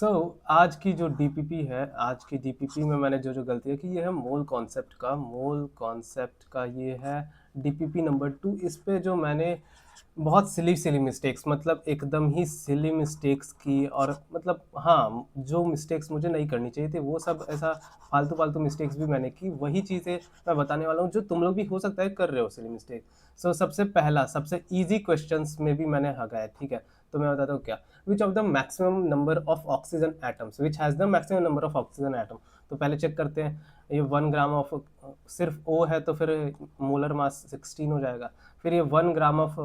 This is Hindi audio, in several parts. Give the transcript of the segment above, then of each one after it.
आज की जो डीपीपी है, आज की डीपीपी में मैंने जो गलतियाँ की, ये है मोल कॉन्सेप्ट का ये है डीपीपी नंबर 2। इस पे जो मैंने बहुत सिली सिली मिस्टेक्स, मतलब एकदम ही सिली मिस्टेक्स की, और मतलब हाँ, जो मिस्टेक्स मुझे नहीं करनी चाहिए थी वो सब ऐसा फालतू फालतू मिस्टेक्स भी मैंने की। वही चीज़ें मैं बताने वाला हूँ जो तुम लोग भी हो सकता है कर रहे हो सिली मिस्टेक। सबसे पहला, सबसे इजी क्वेश्चंस में भी मैंने हगाया, ठीक है। तो मैं बताता हूँ क्या। Which of the maximum number of oxygen atoms, which has the maximum number of oxygen atom. तो पहले चेक करते हैं, ये 1 ग्राम ऑफ, सिर्फ ओ है तो फिर मोलर मास 16 हो जाएगा। फिर ये 1 ग्राम ऑफ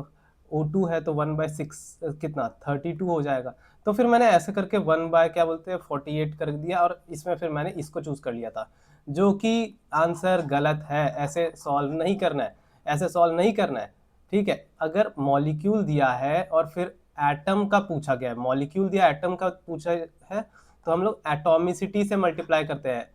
O2 है तो 1/6 कितना 32 हो जाएगा। तो फिर मैंने ऐसे करके 1 बाय क्या बोलते हैं 48 कर दिया, और इसमें फिर मैंने इसको चूज कर लिया था, जो कि आंसर गलत है। ऐसे सॉल्व नहीं करना है, ऐसे सॉल्व नहीं करना है, ठीक है। अगर मॉलिक्यूल दिया है और फिर एटम का पूछा गया है, मॉलिक्यूल दिया एटम का पूछा है, तो हम लोग एटॉमिसिटी से मल्टीप्लाई करते हैं,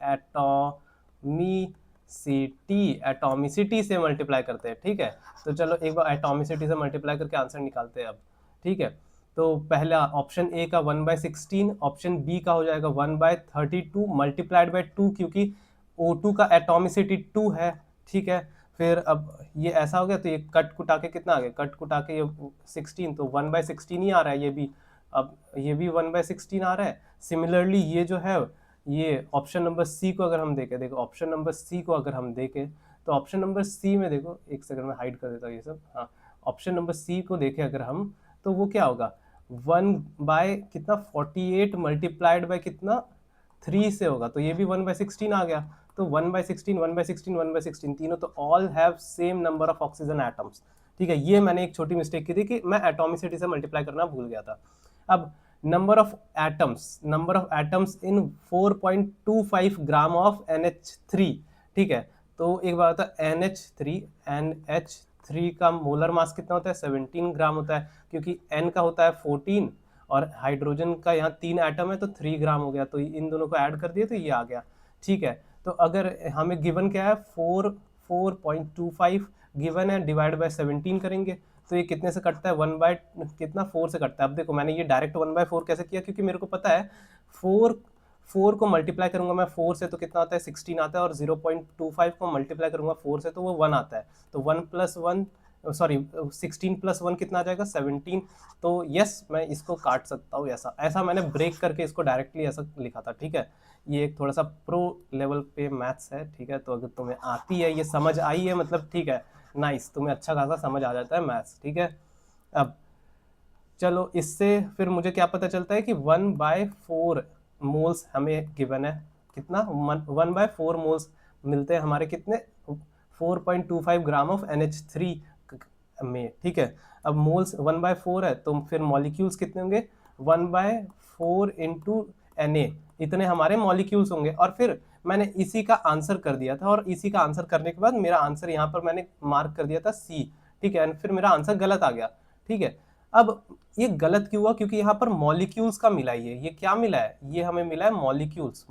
एटॉमिसिटी से मल्टीप्लाई करते हैं, ठीक है। तो चलो एक बार एटॉमिसिटी से मल्टीप्लाई करके आंसर निकालते हैं अब, ठीक है। तो पहला ऑप्शन ए का 1/16, ऑप्शन बी का हो जाएगा 1/32 मल्टीप्लाइड बाय 2, क्योंकि O2 का एटॉमिसिटी 2 है, ठीक है। फिर अब ये ऐसा हो गया, तो ये कट कुटा के कितना आ गया, कट कुटा के ये 16, तो 1/16 ही आ रहा है ये भी। अब ये भी 1/16 आ रहा है। सिमिलरली ये जो है, ये ऑप्शन नंबर सी को अगर हम देखें, देखो ऑप्शन नंबर सी को अगर हम देखें, तो ऑप्शन नंबर सी में देखो, एक सेकंड में हाइड कर देता हूँ ये सब, हाँ। ऑप्शन नंबर सी को देखें अगर हम, तो वो क्या होगा, 1 बाय कितना 48 मल्टीप्लाइड बाय कितना 3 से होगा, तो ये भी 1/16 आ गया। तो 1/16, 1/16, 1/16 तीनों तो all have same number of oxygen atoms, ठीक है। ये मैंने एक छोटी मिस्टेक की थी कि मैं एटॉमिसिटी से मल्टीप्लाई करना भूल गया था। अब number of atoms in 4.25 gram of NH3, ठीक है। तो एक बात होता है NH3 का मोलर मास कितना होता है, 17 ग्राम होता है, क्योंकि N का होता है 14 और हाइड्रोजन का यहाँ 3 एटम है तो 3 ग्राम हो गया, तो इन दोनों को ऐड कर दिए तो ये आ गया, ठीक है। तो अगर हमें गिवन क्या है, 4.25 गिवन है, डिवाइड बाय 17 करेंगे, तो ये कितने से कटता है, 1/4 से कटता है। अब देखो मैंने ये डायरेक्ट 1/4 कैसे किया, क्योंकि मेरे को पता है 4 को मल्टीप्लाई करूंगा मैं 4 से तो कितना आता है 16 आता है, और 0.25 को मल्टीप्लाई करूंगा 4 से तो वो 1 आता है। तो 1+1 सॉरी 16+1 कितना आ जाएगा 17। तो यस, मैं इसको काट सकता हूँ, ऐसा ऐसा मैंने ब्रेक करके इसको डायरेक्टली ऐसा लिखा था, ठीक है। ये एक थोड़ा सा प्रो लेवल पे मैथ्स है, ठीक है। तो अगर तुम्हें आती है, ये समझ आई है, मतलब ठीक है, नाइस, तुम्हें अच्छा खासा समझ आ जाता है मैथ्स, ठीक है। अब चलो इससे फिर मुझे क्या पता चलता है कि 1/4 मोल्स हमें गिवन है, कितना 1/4 मोल्स मिलते हैं हमारे कितने 4.25 ग्राम ऑफ NH3 में, ठीक है। अब मोल्स 1/4 है, तो फिर मॉलिक्यूल्स कितने होंगे, 1/4 इंटू Na, इतने हमारे मॉलिक्यूल्स होंगे। और फिर मैंने इसी का आंसर कर दिया था, और इसी का आंसर करने के बाद मेरा आंसर यहाँ पर मैंने मार्क कर दिया था C, ठीक है। फिर मेरा आंसर गलत आ गया, ठीक है। अब ये गलत क्यों हुआ, क्योंकि यहाँ पर मॉलिक्यूल्स का मिला, ये क्या मिला है, ये हमें मिला है मॉलिक्यूल्स,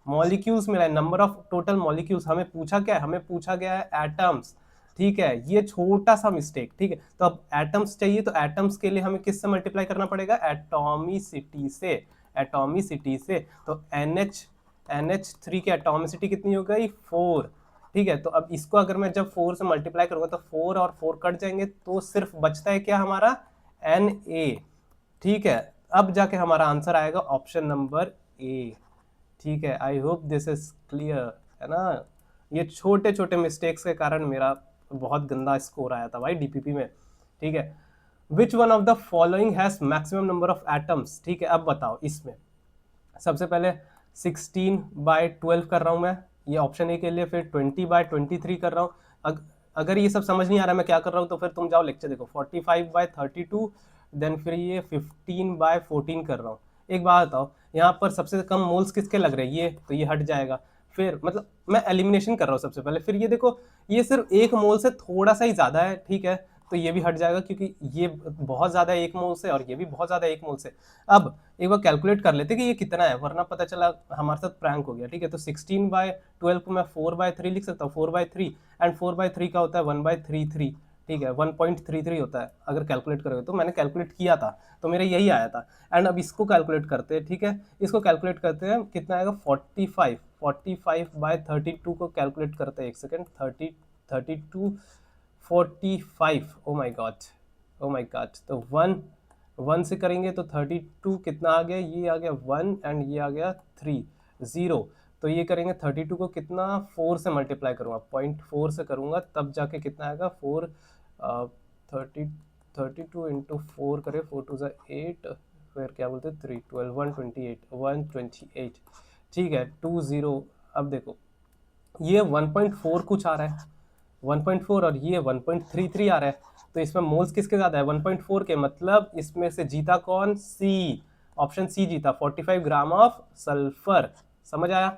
मॉलिक्यूल्स मिला है, नंबर ऑफ टोटल मॉलिक्यूल्स। हमें पूछा क्या है, हमें पूछा गया है एटम्स, ठीक है। ये छोटा सा मिस्टेक, ठीक है। तो अब एटम्स चाहिए, तो एटम्स के लिए हमें किससे मल्टीप्लाई करना पड़ेगा, एटॉमिसिटी से, एटॉमिसिटी से। तो NH3 की एटॉमिसिटी कितनी हो गई 4, ठीक है। तो अब इसको अगर मैं जब 4 से मल्टीप्लाई करूंगा तो 4 और 4 कट जाएंगे, तो सिर्फ बचता है क्या हमारा Na, ठीक है। अब जाके हमारा आंसर आएगा ऑप्शन नंबर ए, ठीक है। I hope this is clear, है ना। ये छोटे छोटे मिस्टेक्स के कारण मेरा बहुत गंदा स्कोर आया था भाई डीपीपी में, ठीक है। Which one of the following has maximum number of atoms, ठीक है। अब बताओ इसमें सबसे पहले 16/12 कर रहा हूं मैं, ये ऑप्शन ए के लिए। फिर 20/23 कर रहा हूँ। अगर ये सब समझ नहीं आ रहा है मैं क्या कर रहा हूँ, तो फिर तुम जाओ लेक्चर देखो, 45/32, देन फिर ये 15/14 कर रहा हूँ। एक बात बताओ, यहाँ पर सबसे कम मोल्स किसके लग रहे हैं, ये तो ये हट जाएगा। फिर मतलब मैं एलिमिनेशन कर रहा हूँ सबसे पहले। फिर ये देखो, ये सिर्फ 1 मोल से थोड़ा सा ही ज्यादा है, ठीक है। तो ये भी हट जाएगा, क्योंकि ये बहुत ज्यादा है 1 मोल से, और ये भी बहुत ज्यादा है 1 मोल से। अब एक बार कैलकुलेट कर लेते कि ये कितना है, वरना पता चला हमारे साथ प्रैंक हो गया, ठीक है। तो 16/12 को मैं 4/3 लिख सकता हूँ, 4/3, एंड 4/3 का होता है 1/33, ठीक है 1.33 होता है अगर कैलकुलेट करोगे तो। मैंने कैलकुलेट किया था तो मेरा यही आया था। एंड अब इसको कैलकुलेट करते हैं, ठीक है, इसको कैलकुलेट करते हैं, कितना आएगा 45 बाय 32 को कैलकुलेट करते हैं, एक सेकेंड, 32 45, ओ माई गॉड, ओ माई गॉड, तो वन से करेंगे तो 32 कितना आ गया, ये आ गया 1 एंड ये आ गया 3 0। तो ये करेंगे 32 को कितना 4 से मल्टीप्लाई करूँगा, 0.4 से करूँगा तब जाके कितना आएगा 4 32 इंटू 4 करें, 4 टू ज़ा 8, फिर क्या बोलते हैं 3 12 128, ठीक है 20। अब देखो ये 1.4 कुछ आ रहा है 1.4 और ये 1.33 आ रहा है, तो इसमें मोल्स किसके ज़्यादा है 1.4 के, मतलब इसमें से जीता कौन, सी, ऑप्शन सी जीता, 45 ग्राम ऑफ सल्फर। समझ आया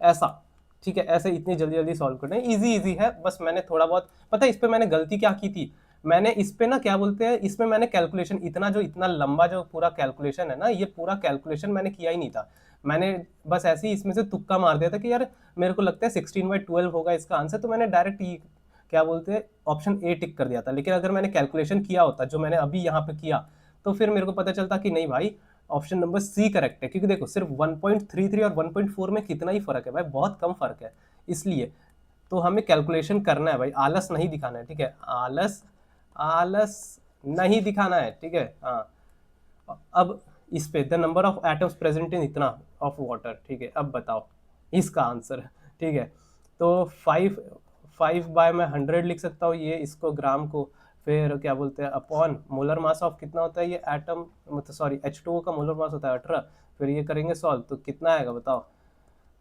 ऐसा, ठीक है, ऐसे इतनी जल्दी जल्दी सॉल्व करना है, इजी इजी है। बस मैंने थोड़ा बहुत पता है इस पे मैंने गलती क्या की थी, मैंने इस पे ना क्या बोलते हैं, इसमें मैंने कैलकुलेशन इतना लंबा जो पूरा कैलकुलेशन है ना, ये पूरा कैलकुलेशन मैंने किया ही नहीं था। मैंने बस ऐसे ही इसमें से तुक्का मार दिया था कि यार मेरे को लगता है 16/12 होगा इसका आंसर, तो मैंने डायरेक्ट क्या बोलते हैं ऑप्शन ए टिक कर दिया था। लेकिन अगर मैंने कैलकुलेशन किया होता जो मैंने अभी यहाँ पे किया, तो फिर मेरे को पता चलता कि नहीं भाई ऑप्शन नंबर सी करेक्ट है, क्योंकि देखो सिर्फ 1.33 और 1.4 में कितना ही फर्क है भाई, बहुत कम फर्क है। इसलिए तो हमें कैलकुलेशन करना है भाई, आलस नहीं दिखाना है, ठीक है, आलस आलस नहीं दिखाना है, ठीक है। हाँ अब इस पे the number of atoms present in इतना ऑफ वाटर, ठीक है, अब बताओ इसका आंसर, ठीक है। तो 5 बाय मैं 100 लिख सकता हूँ ये इसको ग्राम को, फिर क्या बोलते हैं अपॉन मोलर मास ऑफ कितना होता है ये एटम, मतलब सॉरी H2O का मोलर मास होता है 18, फिर ये करेंगे सॉल्व तो कितना आएगा बताओ,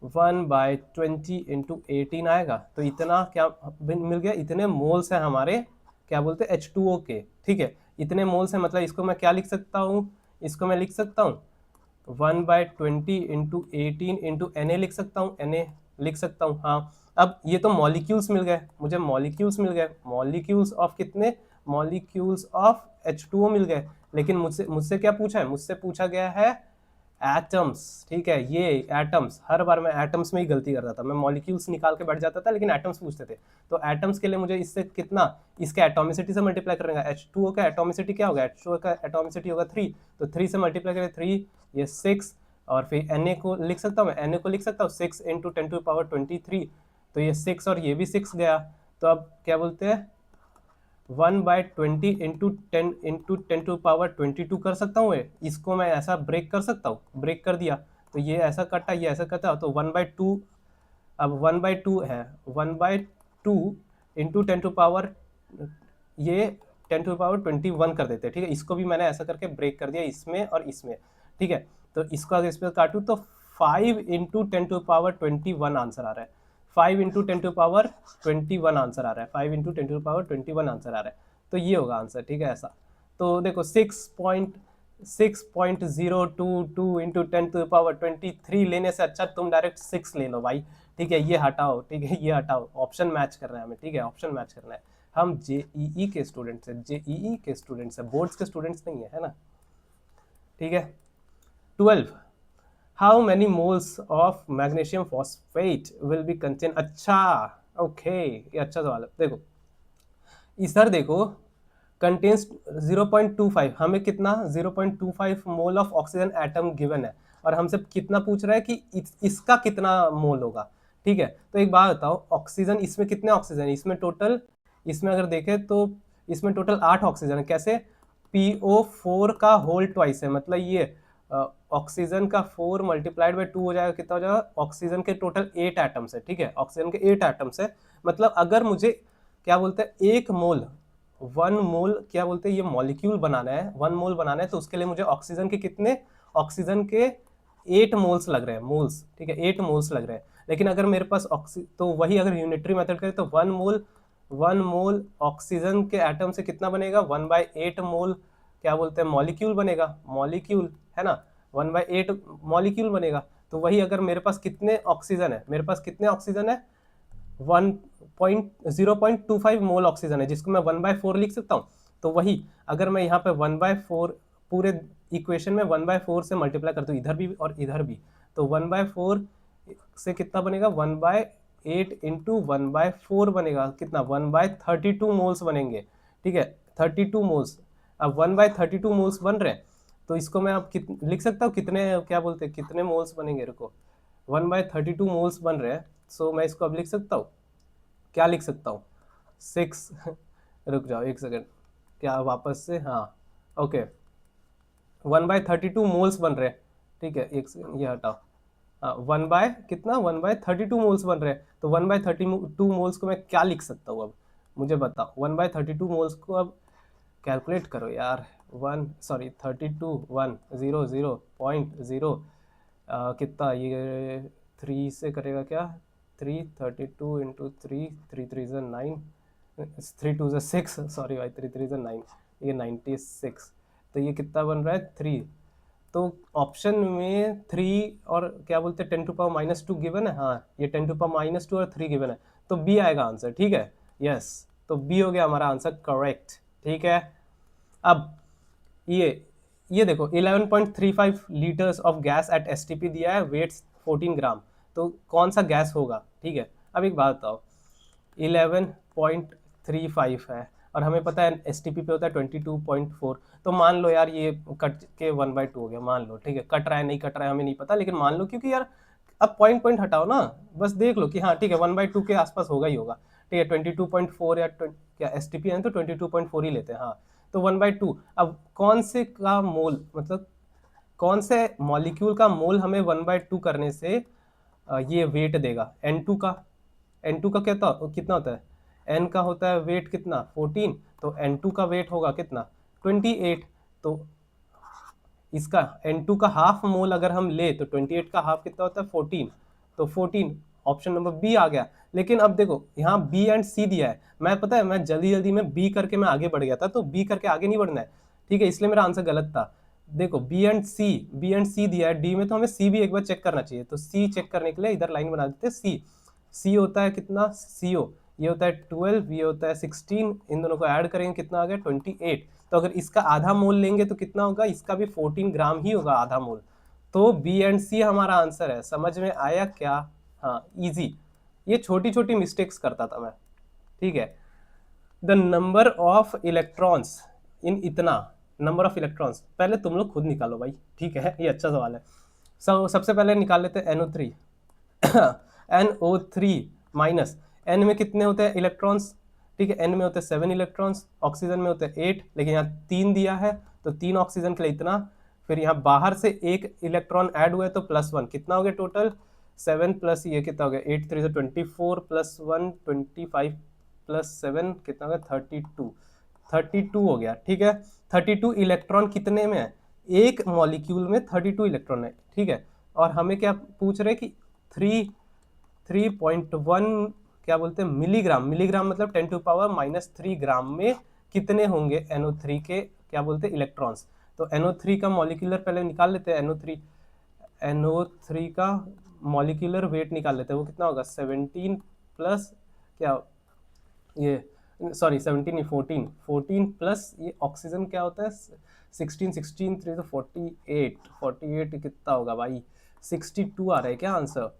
1/20 इंटू 18 आएगा। तो इतना क्या मिल गया, इतने मोल्स हैं हमारे क्या बोलते हैं H2O के, ठीक है, इतने मोल्स हैं, मतलब इसको मैं क्या लिख सकता हूँ, इसको मैं लिख सकता हूँ 1/20 इंटू 18 इंटू Na लिख सकता हूँ, Na लिख सकता हूँ। हाँ अब ये तो मॉलिक्यूल्स मिल गए मुझे, मॉलिक्यूल्स मिल गए, मॉलिक्यूल्स ऑफ कितने, मॉलिक्यूल्स ऑफ H2O मिल गए। लेकिन मुझसे मुझसे क्या पूछा है, मुझसे पूछा गया है एटम्स, ठीक है, ये एटम्स, हर बार मैं एटम्स में ही गलती करता था, मैं मॉलिक्यूल्स निकाल के बैठ जाता था लेकिन एटम्स पूछते थे। तो एटम्स के लिए मुझे इससे कितना, इसके एटॉमिसिटी से मल्टीप्लाई करेंगे, H2O का एटॉमिसिटी क्या होगा, H2O का एटॉमिसिटी होगा 3, तो 3 से मल्टीप्लाई करें 3, ये 6, और फिर Na को लिख सकता हूँ मैं, Na को लिख सकता हूँ 6 इंटू 10⁻23, तो ये 6 और ये भी 6 गया। तो अब क्या बोलते हैं 1/20 इंटू 10⁻22 कर सकता हूँ, इसको मैं ऐसा ब्रेक कर सकता हूँ, ब्रेक कर दिया तो ये ऐसा कटा, ये ऐसा कटा, तो 1/2, अब 1/2 है, 1/2 इंटू 10⁻, ये 10⁻21 कर देते हैं, ठीक है, इसको भी मैंने ऐसा करके ब्रेक कर दिया इसमें और इसमें, ठीक है। तो इसको अगर इस पर काटूँ तो 5 इंटू 10⁻21 आंसर आ रहा है, 5 इंटू 10⁻21 आंसर आ रहा है, 5 इंटू 10⁻21 आंसर आ रहा है, तो ये होगा आंसर, ठीक है ऐसा। तो देखो 6.022 इंटू 10⁻23 लेने से अच्छा तुम डायरेक्ट 6 ले लो भाई, ठीक है, ये हटाओ, ठीक है, ये हटाओ, ऑप्शन मैच करना है हमें, ठीक है, ऑप्शन मैच करना है। हम जेईई के स्टूडेंट्स हैं, जेईई के स्टूडेंट्स हैं, बोर्ड्स के स्टूडेंट्स नहीं है, है ना, ठीक है। 12 how many moles of magnesium phosphate will be contain, अच्छा ओके, ये अच्छा सवाल है। देखो इधर देखो कंटेन्स 0.25, हमें कितना 0.25 mole of oxygen atom given है, और हमसे कितना पूछ रहा है कि इसका कितना मोल होगा, ठीक है। तो एक बात बताओ, ऑक्सीजन इसमें कितने ऑक्सीजन, इसमें टोटल, इसमें अगर देखें तो इसमें टोटल 8 ऑक्सीजन है, कैसे, PO4 का होल ट्वाइस है, मतलब ये ऑक्सीजन का 4 मल्टीप्लाइड बाई 2 हो जाएगा, कितना हो जाएगा, ऑक्सीजन के टोटल 8 एटम्स है, ठीक है, ऑक्सीजन के 8 एटम्स है, मतलब अगर मुझे क्या बोलते हैं 1 मोल 1 मोल क्या बोलते हैं ये मॉलिक्यूल बनाना है, 1 मोल बनाना है, तो उसके लिए मुझे ऑक्सीजन के कितने, ऑक्सीजन के 8 मोल्स लग रहे हैं, मोल्स, ठीक है, 8 मोल्स लग रहे हैं। लेकिन अगर मेरे पास तो वही अगर यूनिटरी मेथड करें तो 1 मोल ऑक्सीजन के एटम से कितना बनेगा, 1/8 मोल क्या बोलते हैं मॉलिक्यूल बनेगा, मॉलिक्यूल है ना, 1/8 मॉलिक्यूल बनेगा। तो वही अगर मेरे पास कितने ऑक्सीजन है, मेरे पास कितने ऑक्सीजन है 0.25 मोल ऑक्सीजन है, जिसको मैं 1/4 लिख सकता हूँ। तो वही अगर मैं यहाँ पे 1/4 पूरे इक्वेशन में 1/4 से मल्टीप्लाई करता हूँ इधर भी और इधर भी, तो 1/4 से कितना बनेगा, 8 इंटू 1/4 बनेगा कितना, 1/32 मोल्स बनेंगे, ठीक है, 32 मोल्स। अब 1/32 मोल्स बन रहे हैं, तो इसको मैं अब लिख सकता हूँ कितने, क्या बोलते हैं, कितने मोल्स बनेंगे, रुको, 1/32 मोल्स बन रहे हैं, सो मैं इसको अब लिख सकता हूँ, क्या लिख सकता हूँ, 6 रुक जाओ एक सेकेंड, क्या वापस से, हाँ ओके, 1/32 मोल्स बन रहे हैं, ठीक है, एक सेकेंड ये हटाओ, हाँ 1/32 मोल्स बन रहे हैं, तो 1/32 मोल्स को मैं क्या लिख सकता हूँ, अब मुझे बताओ, 1/32 मोल्स को अब कैलकुलेट करो यार, 32 1 0 0 0 कितना ये, 3 से करेगा क्या, 3 32 इंटू 3 3 3 9, 3 2 6, सॉरी भाई, 3 3 9, ये 96, तो ये कितना बन रहा है 3, तो ऑप्शन में 3 और क्या बोलते हैं 10⁻⁻² गिवन है, हाँ ये 10⁻⁻² और 3 गिवन है, तो बी आएगा आंसर, ठीक है, यस, तो बी हो गया हमारा आंसर करेक्ट, ठीक है। अब ये देखो 11.35 litres of gas at STP दिया है, वेट्स 14 ग्राम, तो कौन सा गैस होगा, ठीक है। अब एक बात बताओ, 11.35 है और हमें पता है एसटीपी पे होता है 22.4, तो मान लो यार ये कट के 1/2 हो गया, मान लो, ठीक है, कट रहा है नहीं कट रहा है हमें नहीं पता, लेकिन मान लो, क्योंकि यार अब पॉइंट पॉइंट हटाओ ना, बस देख लो कि हाँ ठीक है 1/2 के आसपास होगा ही होगा, ठीक है, 22.4 या क्या एसटीपी है तो 22.4 ही लेते हैं, हाँ, तो 1/2, अब कौन से का मोल, मतलब कौन से मॉलिक्यूल का मोल हमें 1/2 करने से ये वेट देगा, N2 का, N2 का कितना होता है, N का होता है वेट कितना 14, तो N2 का वेट होगा कितना 28, तो इसका N2 का हाफ मोल अगर हम ले तो 28 का हाफ कितना होता है 14, तो 14 ऑप्शन नंबर बी आ गया। लेकिन अब देखो यहाँ बी एंड सी दिया है, मैं पता है मैं जल्दी जल्दी में बी करके मैं आगे बढ़ गया था, तो बी करके आगे नहीं बढ़ना है, ठीक है, इसलिए मेरा आंसर गलत था। देखो बी एंड सी दिया है, डी में तो हमें सी भी एक बार चेक करना चाहिए, तो सी चेक करने के लिए इधर लाइन बना देते हैं, सी होता है कितना, सीओ ये होता है 12, ये होता है 16, इन दोनों को ऐड करेंगे कितना आ गया 28, तो अगर इसका आधा मोल लेंगे तो कितना होगा, इसका भी 14 ग्राम ही होगा आधा मोल, तो बी एंड सी हमारा आंसर है। समझ में आया क्या, हाँ इजी, ये छोटी छोटी मिस्टेक्स करता था मैं, ठीक है। The number of electrons in इतना, नंबर ऑफ इलेक्ट्रॉन्स पहले तुम लोग खुद निकालो भाई, ठीक है, ये अच्छा सवाल है। सबसे पहले निकाल लेते हैं NO3 NO3 माइनस, N में कितने होते हैं इलेक्ट्रॉन्स, ठीक है, N में होते हैं 7 इलेक्ट्रॉन्स, ऑक्सीजन में होते हैं 8, लेकिन यहाँ 3 दिया है, तो 3 ऑक्सीजन के लिए इतना, फिर यहाँ बाहर से एक इलेक्ट्रॉन ऐड हुआ है तो +1, कितना हो गया टोटल 7 प्लस ये कितना हो गया 8 3 24 प्लस 1 25 प्लस 7 कितना हो गया 32 हो गया, ठीक है। 32 इलेक्ट्रॉन कितने में है, एक मॉलिक्यूल में 32 इलेक्ट्रॉन है, ठीक है, और हमें क्या पूछ रहे कि 3.1 क्या बोलते हैं मिलीग्राम, मिलीग्राम मतलब 10⁻³ ग्राम में कितने होंगे NO3 के क्या बोलते हैं इलेक्ट्रॉन्स, तो NO3 का मॉलिक्यूलर पहले निकाल लेते हैं, NO3 का मॉलिक्यूलर वेट निकाल लेते हैं, वो कितना होगा 17 प्लस क्या, ये सॉरी 17 नहीं 14 प्लस ये ऑक्सीजन क्या होता है 16 16 3 तो 48 कितना होगा भाई 62 आ रहा है क्या आंसर,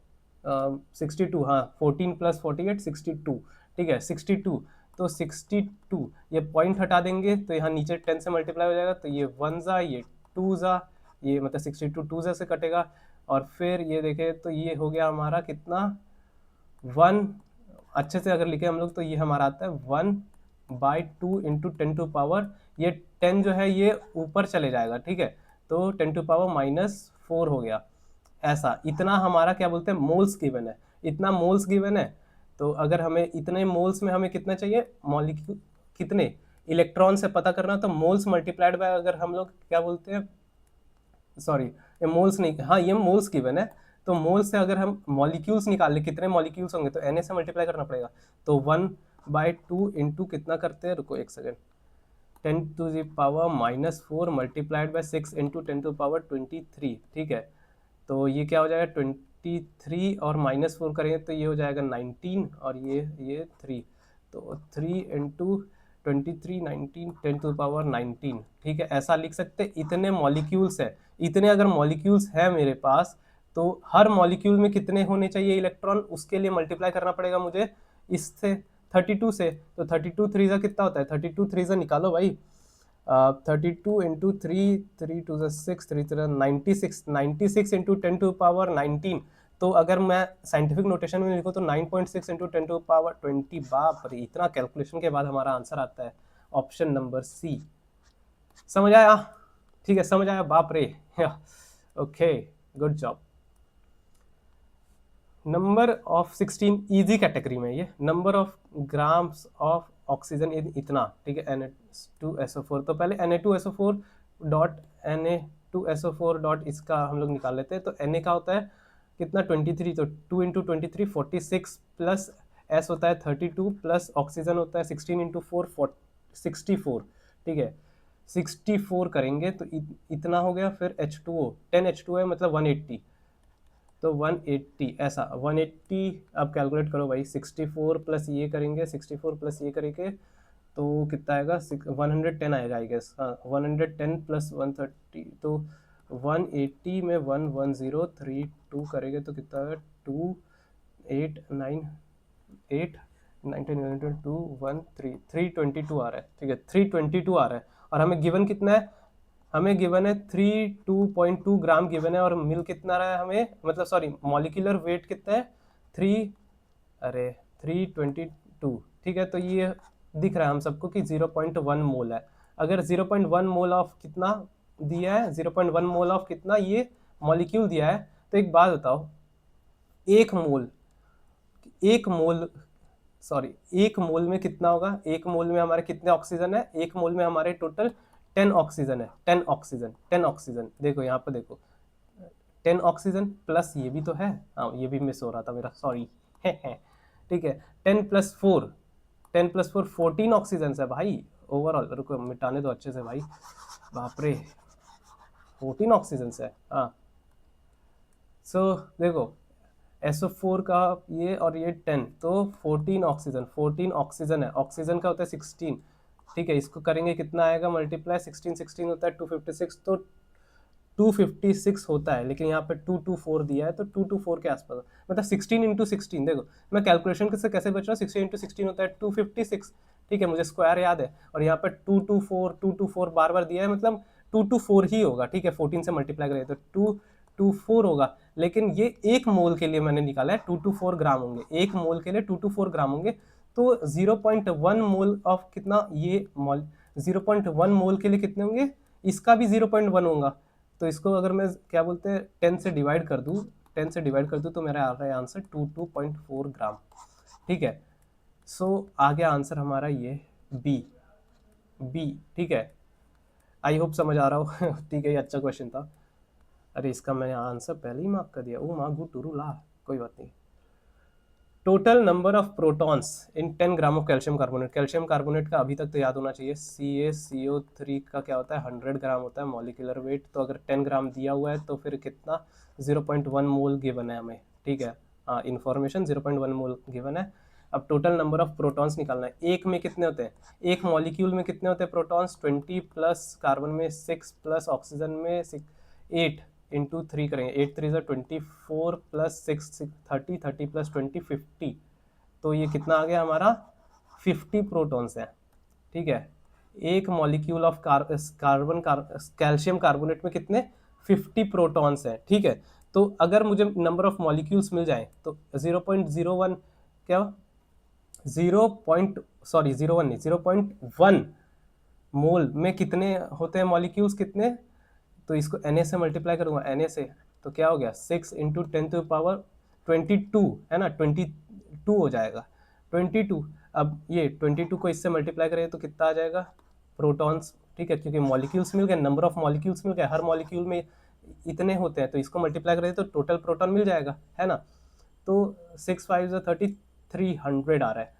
62, हाँ 14 प्लस 48 62, ठीक है 62, तो 62 ये पॉइंट हटा देंगे तो यहाँ नीचे 10 से मल्टीप्लाई हो जाएगा, तो ये 1 जा ये 2 जा, ये मतलब 62 2 से कटेगा, और फिर ये देखें तो ये हो गया हमारा कितना 1, अच्छे से अगर लिखे हम लोग तो ये हमारा आता है 1/2 इंटू 10⁻, ये 10 जो है ये ऊपर चले जाएगा, ठीक है, तो 10⁻⁻4 हो गया, ऐसा इतना हमारा क्या बोलते हैं मोल्स गिवन है, इतना मोल्स गिवन है, तो अगर हमें इतने मोल्स में हमें कितना चाहिए मॉलिक्यूल कितने इलेक्ट्रॉन से पता करना, तो मोल्स मल्टीप्लाइड बाय अगर हम लोग क्या बोलते हैं, सॉरी ये मोल्स नहीं, हाँ ये मोल्स गिवन है, तो मोल्स से अगर हम मॉलिक्यूल्स निकाल ले कितने मॉलिक्यूल्स होंगे तो Na से मल्टीप्लाई करना पड़ेगा, तो 1/2 इंटू कितना करते हैं, रुको एक सेकेंड, 10⁻⁻4 मल्टीप्लाइड बाय 6 इंटू 10⁻23, ठीक है, तो ये क्या हो जाएगा 23 और -4 करेंगे तो ये हो जाएगा 19 और ये 3, तो 3 इंटू 23 19 10⁻19, ठीक है, ऐसा लिख सकते, इतने मॉलिक्यूल्स है, इतने अगर मॉलिक्यूल्स है मेरे पास तो हर मॉलिक्यूल में कितने होने चाहिए इलेक्ट्रॉन, उसके लिए मल्टीप्लाई करना पड़ेगा मुझे इससे 32 से। तो 32 थ्री ज़ा कितना होता है, 32 थ्री ज़ा निकालो भाई, 32 इंटू थ्री, थ्री टू ज़ा six, three three 96, 96 into 10 to power 19। तो अगर मैं साइंटिफिक नोटेशन में लिखूँ तो 9.6 इंटू 10 टू पावर 20। बाप रे, इतना कैलकुलेशन के बाद हमारा आंसर आता है ऑप्शन नंबर सी। समझ आया? ठीक है, समझ आया, बाप रे। Okay, good job. Number of 16 easy category में, ये number of grams of oxygen इतना, ठीक है, Na2SO4। तो पहले Na2SO4 डॉट Na2SO4 डॉट इसका हम लोग निकाल लेते हैं। तो Na का होता है कितना, 23, तो 2 इंटू 23 46 प्लस S होता है 32 प्लस ऑक्सीजन होता है 16 इंटू 4 64, ठीक है, 64 करेंगे तो इतना हो गया। फिर H2O 10 H2O है मतलब 180, तो 180 ऐसा 180। अब कैलकुलेट करो भाई, 64 प्लस ये करेंगे, 64 प्लस ये करेंगे तो कितना आएगा, 110 आएगा आई गेस। हाँ, 110 प्लस 130, तो 180 में 11032 करेंगे तो कितना आएगा, 2 8 9 8 19 11 2 1 3 322 आ रहा है, ठीक है, 322 आ रहा है। और हमें गिवन कितना है, हमें गिवन है 32.2 ग्राम गिवन है, और मिल कितना रहा है हमें, मतलब सॉरी मॉलिक्यूलर वेट कितना है, 3, अरे 322, ठीक है। तो ये दिख रहा है हम सबको कि 0.1 मोल है। अगर 0.1 मोल ऑफ कितना दिया है, 0.1 मोल ऑफ कितना ये मॉलिक्यूल दिया है, तो एक बात बताओ, एक मोल, एक मोल सॉरी एक मोल में कितना होगा, एक मोल में हमारे कितने ऑक्सीजन है, एक मोल में हमारे टोटल 10 ऑक्सीजन है, 10 ऑक्सीजन, 10 ऑक्सीजन, देखो यहाँ पे देखो 10 ऑक्सीजन प्लस ये भी तो है, हाँ ये भी मिस हो रहा था मेरा, सॉरी। ठीक है, 10 प्लस 4, 10 प्लस 4 14 ऑक्सीजन है भाई ओवरऑल। रुको मिटाने दो अच्छे से भाई, बाप रे 14 ऑक्सीजन है, हाँ। सो देखो SO4 का ये और ये 10, तो 14 ऑक्सीजन, 14 ऑक्सीजन है, ऑक्सीजन का होता है 16, ठीक है। इसको करेंगे कितना आएगा मल्टीप्लाई, 16 16 होता है 256, तो 256 होता है, लेकिन यहाँ पे 224 दिया है तो 224 के आसपास, मतलब 16 इंटू 16। देखो मैं कैलकुलेशन से कैसे बच रहा हूँ, 16 इंटू 16 होता है 256, ठीक है, मुझे स्क्वायर याद है। और यहाँ पे 224 बार बार दिया है, मतलब 224 ही होगा, ठीक है, 14 से मल्टीप्लाई करें तो 224 होगा। लेकिन ये एक मोल के लिए मैंने निकाला है 224 ग्राम होंगे, एक मोल के लिए 224 ग्राम होंगे। तो 0.1 मोल ऑफ कितना, ये मोल 0.1 मोल के लिए कितने होंगे, इसका भी 0.1 होगा। तो इसको अगर मैं क्या बोलते हैं 10 से डिवाइड कर दूं, 10 से डिवाइड कर दूं तो मेरा आ रहा है आंसर 22.4 ग्राम, ठीक है। सो आ गया आंसर हमारा ये बी, बी, ठीक है। आई होप समझ आ रहा हो। ठीक है, ये अच्छा क्वेश्चन था। अरे इसका मैंने आंसर पहले ही मार्क कर दिया, ओ माँ गु टुरु ला, कोई बात नहीं। Total number of protons in 10 gram of calcium carbonate, calcium carbonate का अभी तक तो याद होना चाहिए, CaCO3 का क्या होता है 100 ग्राम होता है मॉलिक्यूलर वेट। तो अगर 10 ग्राम दिया हुआ है तो फिर कितना 0.1 मोल गिवन है हमें, ठीक है, हाँ इन्फॉर्मेशन 0.1 मोल गिवन है। अब टोटल नंबर ऑफ प्रोटॉन्स निकालना है, एक में कितने होते हैं, एक मॉलिक्यूल में कितने होते हैं प्रोटॉन्स, 20 प्लस कार्बन में 6 प्लस ऑक्सीजन में 8 इंटू 3 करेंगे, 8 3 24 प्लस 6 30, 30 प्लस 20 50, तो ये कितना आ गया हमारा 50 प्रोटॉन्स है, ठीक है। एक molecule of carbon calcium carbonate में कितने 50 प्रोटॉन्स हैं, ठीक है। तो अगर मुझे नंबर ऑफ मॉलिक्यूल्स मिल जाए तो 0.01 क्या 0.01 नहीं 0.1 मोल में कितने होते हैं मॉलिक्यूल्स, कितने, तो इसको Na से मल्टीप्लाई करूंगा, Na से, तो क्या हो गया 6 इंटू 10 टू पावर 22 है ना, 22 हो जाएगा 22। अब ये 22 को इससे मल्टीप्लाई करें तो कितना आ जाएगा प्रोटॉन्स, ठीक है, क्योंकि मॉलिक्यूल्स मिल गए, नंबर ऑफ मॉलिक्यूल्स मिल गए, हर मॉलिक्यूल में इतने होते हैं, तो इसको मल्टीप्लाई करें तो टोटल प्रोटॉन मिल जाएगा, है ना। तो 6 5 30, 300 आ रहा है,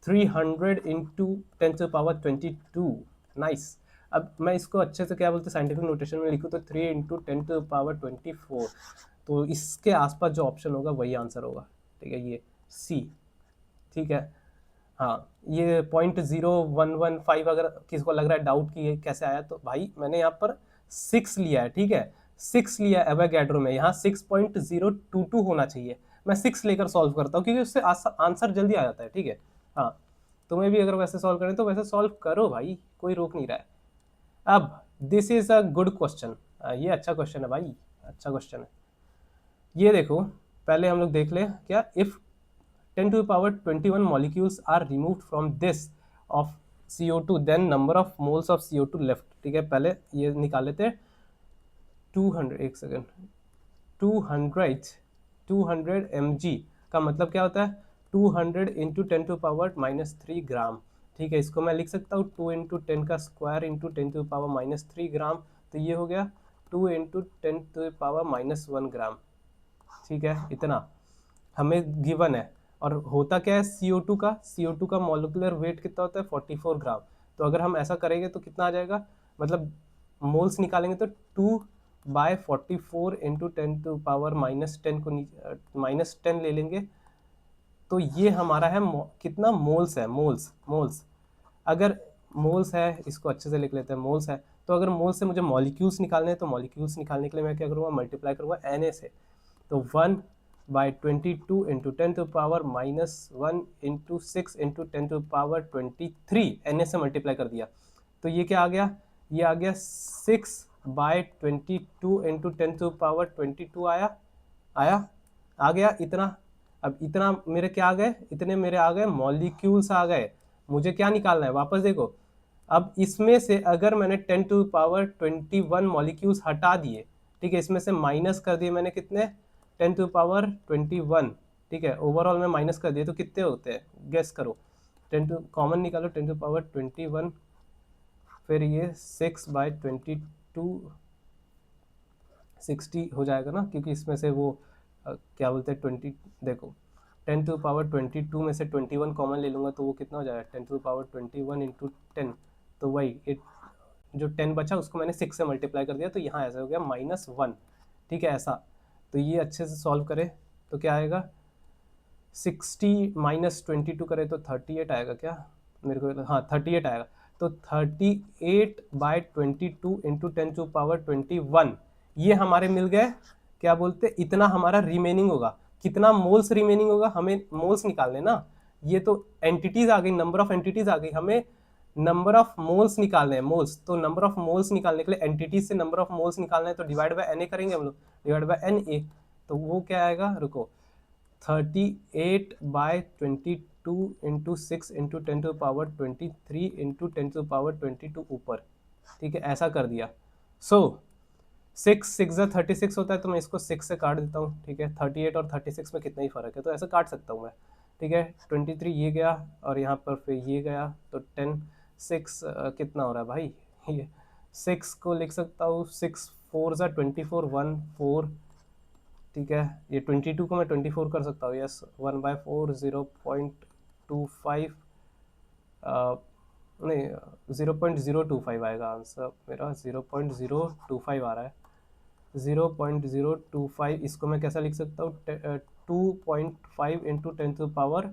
300 इंटू 10 टू पावर 22, नाइस। अब मैं इसको अच्छे से क्या बोलते हैं साइंटिफिक नोटेशन में लिखूँ तो 3 इंटू 10 टू पावर 24, तो इसके आसपास जो ऑप्शन होगा वही आंसर होगा, ठीक है, ये सी, ठीक है। हाँ, ये 0.0115 अगर किसी को लग रहा है डाउट कि ये कैसे आया, तो भाई मैंने यहाँ पर 6 लिया है, ठीक है, 6 लिया एवोगैड्रो में, यहाँ 6.022 होना चाहिए, मैं 6 लेकर सॉल्व करता हूँ क्योंकि उससे आंसर जल्दी आ जाता है, ठीक है। हाँ, तुम्हें भी अगर वैसे सॉल्व करें तो वैसे सॉल्व करो भाई, कोई रोक नहीं रहा है। अब this is a good question, ये अच्छा क्वेश्चन है भाई, अच्छा क्वेश्चन है। ये देखो, पहले हम लोग देख ले क्या, if 10 to the power 21 molecules are removed from this of CO2 then number of moles of CO2 left, ठीक है। पहले ये निकाल लेते हैं 200, एक सेकेंड, 200 mg का मतलब क्या होता है, 200 इंटू 10 टू पावर -3 ग्राम, ठीक है। इसको मैं लिख सकता हूँ 2 इंटू 10 का स्क्वायर इंटू 10 टू पावर -3 ग्राम, तो ये हो गया 2 इंटू 10 टू पावर -1 ग्राम, ठीक है। इतना हमें गिवन है। और होता क्या है CO2 का, CO2 का मॉलिक्यूलर वेट कितना होता है 44 ग्राम। तो अगर हम ऐसा करेंगे तो कितना आ जाएगा, मतलब मोल्स निकालेंगे तो 2/44 इंटू 10 टू पावर -10 को -10 ले लेंगे, तो ये हमारा है कितना मोल्स है, मोल्स। अगर मोल्स है, इसको अच्छे से लिख लेते हैं, मोल्स है, तो अगर मोल्स से मुझे मॉलिक्यूल्स निकालने हैं तो मॉलिक्यूल्स निकालने के लिए मैं क्या करूँगा, मल्टीप्लाई करूँगा Na से, तो 1/22 into 10 to power -1 into 6 into 10 to power 23 Na से मल्टीप्लाई कर दिया, तो ये क्या आ गया, ये आ गया 6/22 इंटू 10 टू पावर 22 आ गया इतना। अब इतना मेरे क्या आ गए, इतने मेरे आ गए मॉलिक्यूल्स आ गए। मुझे क्या निकालना है, वापस देखो, अब इसमें से अगर मैंने 10 टू पावर 21 मॉलिक्यूल्स हटा दिए, ठीक है, इसमें से माइनस कर दिए मैंने कितने, 10 टू पावर 21, ठीक है, ओवरऑल में माइनस कर दिए तो कितने होते हैं, गेस करो, 10 टू कॉमन निकालो, 10 टू पावर 21, फिर ये 6/22 60 हो जाएगा ना, क्योंकि इसमें से वो क्या बोलते हैं 20, देखो 10 टू पावर 22 में से 21 कॉमन ले लूँगा तो वो कितना हो जाएगा, 10 टू पावर 21 इंटू 10, तो वही जो 10 बचा उसको मैंने 6 से मल्टीप्लाई कर दिया, तो यहाँ ऐसा हो गया -1, ठीक है, ऐसा। तो ये अच्छे से सॉल्व करें तो क्या आएगा, 60 -22 करें तो 38 आएगा क्या, मेरे को, हाँ 38 आएगा, तो 38/22 इंटू 10 टू पावर 21, ये हमारे मिल गए, क्या बोलते, इतना हमारा रिमेनिंग होगा। कितना मोल्स रिमेनिंग होगा, हमें मोल्स निकालने ना, ये तो एंटिटीज आ गई, नंबर ऑफ एंटिटीज आ गई, हमें नंबर ऑफ मोल्स निकालने हैं, मोल्स। तो नंबर ऑफ मोल्स निकालने के लिए एंटिटीज से नंबर ऑफ मोल्स निकालना है, तो डिवाइड बाय Na करेंगे हम लोग, डिवाइड बाय Na, तो वो क्या आएगा, रुको, 38/22 into 6 into 10 to power 23 into 10 to power 22 ऊपर, ठीक है, ऐसा कर दिया। सो 6 36 होता है, तो मैं इसको 6 से काट देता हूँ, ठीक है। 38 और 36 में कितना ही फर्क है, तो ऐसा काट सकता हूँ मैं, ठीक है। 23 ये गया और यहाँ पर फिर ये गया, तो 10 6 कितना हो रहा है भाई, ये 6 को लिख सकता हूँ, 6 4 24 1 4, ठीक है। ये 22 को मैं 24 कर सकता हूँ, यस, 1/4 0.25 नहीं 0.025 आएगा आंसर मेरा, 0.025 आ रहा है, 0.025, इसको मैं कैसा लिख सकता हूँ, 2.5 इंटू 10 टू पावर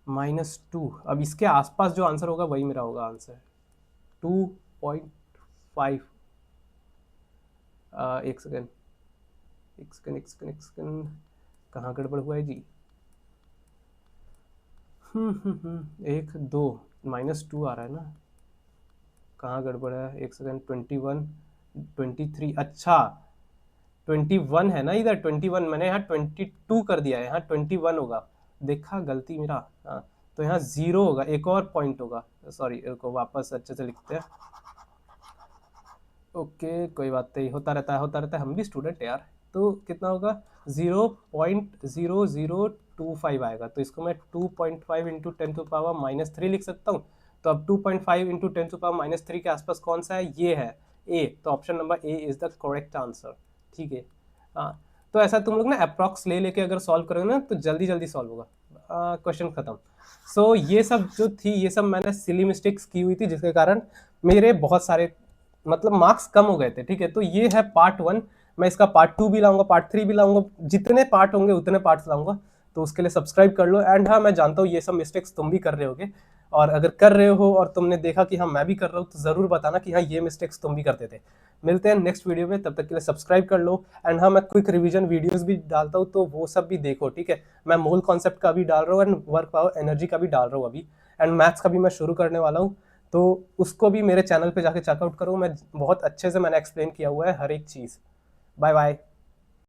-2, अब इसके आसपास जो आंसर होगा वही मेरा होगा आंसर, 2.5, एक सेकेंड, कहाँ गड़बड़ हुआ है जी, 1 2 -2 आ रहा है ना, कहाँ गड़बड़ है, एक सेकेंड, 21 23, अच्छा 21 है ना इधर, 21 मैंने यहाँ 22 कर दिया है, यहाँ 21 होगा, देखा गलती मेरा, हाँ, तो यहाँ 0 होगा, एक और पॉइंट होगा, सॉरी, को वापस अच्छे से लिखते हैं, ओके कोई बात नहीं, होता रहता है, हम भी स्टूडेंट है यार। तो कितना होगा, 0.0025 आएगा, तो इसको मैं 2.5 इंटू 10 टू पावर -3 लिख सकता हूँ। तो अब 2.5 इंटू 10 टू पावर -3 के आसपास कौन सा है, ये है ए, तो option number A is the correct answer, ठीक है। हाँ, तो ऐसा तुम लोग ना अप्रॉक्स ले लेके अगर सॉल्व करोगे ना तो जल्दी जल्दी सॉल्व होगा, क्वेश्चन खत्म। सो ये सब जो थी, ये सब मैंने सिली मिस्टेक्स की हुई थी, जिसके कारण मेरे बहुत सारे मतलब मार्क्स कम हो गए थे, ठीक है। तो ये है पार्ट 1, मैं इसका पार्ट 2 भी लाऊंगा, पार्ट 3 भी लाऊंगा, जितने पार्ट होंगे उतने पार्ट्स लाऊंगा, तो उसके लिए सब्सक्राइब कर लो। एंड हाँ, मैं जानता हूँ ये सब मिस्टेक्स तुम भी कर रहे होगे, और अगर कर रहे हो और तुमने देखा कि हाँ मैं भी कर रहा हूँ, तो ज़रूर बताना कि हाँ ये मिस्टेक्स तुम भी करते थे, मिलते हैं नेक्स्ट वीडियो में, तब तक के लिए सब्सक्राइब कर लो। एंड हाँ, मैं क्विक रिवीजन वीडियोस भी डालता हूँ, तो वो सब भी देखो, ठीक है। मैं मोल कॉन्सेप्ट का भी डाल रहा हूँ एंड वर्क पावर एनर्जी का भी डाल रहा हूँ अभी, एंड मैथ्स का भी मैं शुरू करने वाला हूँ, तो उसको भी मेरे चैनल पे जाके चेकआउट करो। मैं बहुत अच्छे से मैंने एक्सप्लेन किया हुआ है हर एक चीज़। Bye bye.